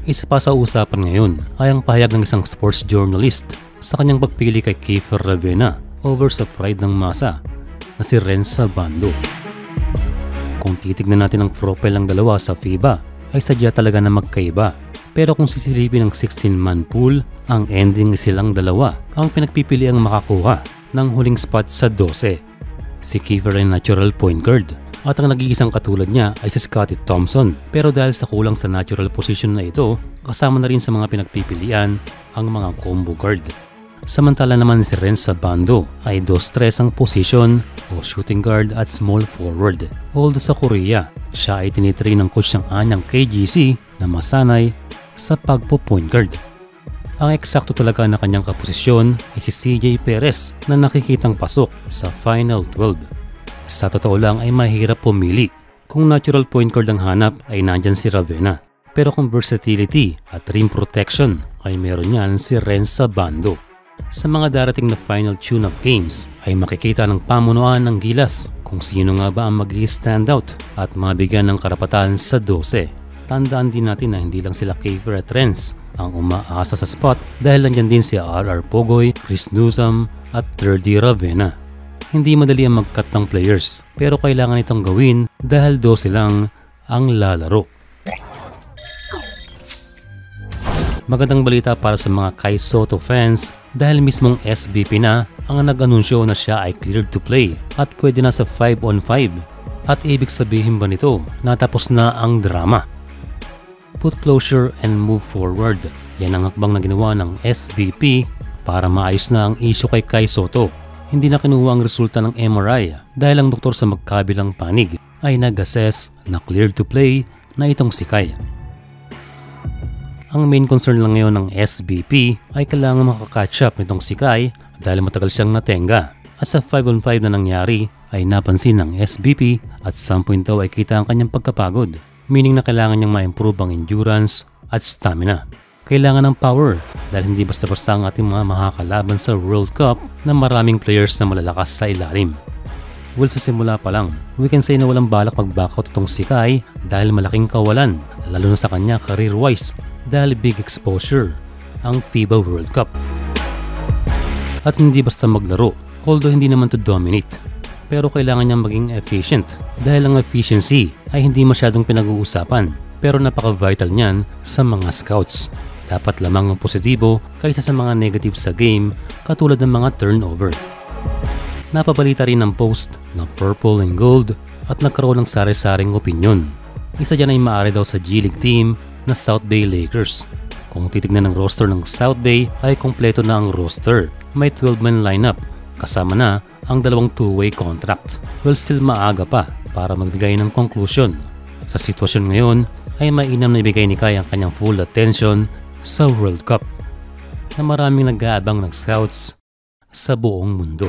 Isa pa sa usapan ngayon ay ang pahayag ng isang sports journalist sa kanyang pagpili kay Kiefer Ravena over sa pride ng masa na si Renza Bando. Kung titignan natin ang profile ng dalawa sa FIBA ay sadya talaga na magkaiba. Pero kung sisilipin ng 16-man pool, ang ending ay silang dalawa ang pinagpipili ang makakuha ng huling spot sa 12. Si Kiefer ay natural point guard at ang nag-iisang katulad niya ay si Scottie Thompson. Pero dahil sa kulang sa natural position na ito, kasama na rin sa mga pinagpipilian ang mga combo guard. Samantala naman si Renza Bando ay 2-3 ang position o shooting guard at small forward. Although sa Korea, siya ay tinitrain ng coach ng anyang KGC na masanay sa pagpo-point guard. Ang eksakto talaga na kanyang kaposisyon ay si CJ Perez na nakikitang pasok sa Final 12. Sa totoo lang ay mahirap pumili. Kung natural point guard ang hanap ay nandyan si Ravena. Pero kung versatility at rim protection ay meron yan si Renza Bando. Sa mga darating na final tune-up games ay makikita ng pamunuan ng gilas kung sino nga ba ang mag-i-stand out at mabigyan ng karapatan sa 12. Tandaan din natin na hindi lang sila Kiefer at Renz ang umaasa sa spot dahil nandyan din si RR Pogoy, Chris Newsom at 3D Ravena. Hindi madali ang mag-cut ng players pero kailangan itong gawin dahil 12 lang ang lalaro. Magandang balita para sa mga Kai Sotto fans dahil mismong SBP na ang nag-anunsyo na siya ay cleared to play at pwede na sa 5-on-5. At ibig sabihin ba nito natapos na ang drama? Put closure and move forward. Yan ang hakbang na ginawa ng SBP para maayos na ang issue kay Kai Sotto. Hindi na kinuha ang resulta ng MRI dahil ang doktor sa magkabilang panig ay nag-assess na cleared to play na itong si Kai. Ang main concern lang ngayon ng SBP ay kailangan makakatch up nitong si Kai dahil matagal siyang natenga. At sa 5-on-5 na nangyari ay napansin ng SBP at some point daw ay kita ang kanyang pagkapagod. Meaning na kailangan niyang ma-improve ang endurance at stamina. Kailangan ng power dahil hindi basta-basta ang ating mga makakalaban sa World Cup na maraming players na malalakas sa ilalim. Well, sa simula pa lang, we can say na walang balak mag-backout itong si Kai dahil malaking kawalan, lalo na sa kanya career-wise dahil big exposure ang FIBA World Cup. At hindi basta maglaro, although hindi naman to dominate. Pero kailangan niyang maging efficient dahil ang efficiency ay hindi masyadong pinag-uusapan pero napaka-vital niyan sa mga scouts. Dapat lamang ang positibo kaysa sa mga negative sa game katulad ng mga turnover. Napabalita rin ng post ng Purple and Gold at nagkaroon ng sari-saring opinyon. Isa dyan ay maaari daw sa G League team na South Bay Lakers. Kung titignan ng roster ng South Bay ay kompleto na ang roster. May 12-man lineup kasama na ang dalawang two-way contract. Well, still maaga pa para magbigay ng conclusion. Sa sitwasyon ngayon ay mainam na ibigay ni Kai ang kanyang full attention sa World Cup na maraming nag-aabang ng scouts sa buong mundo.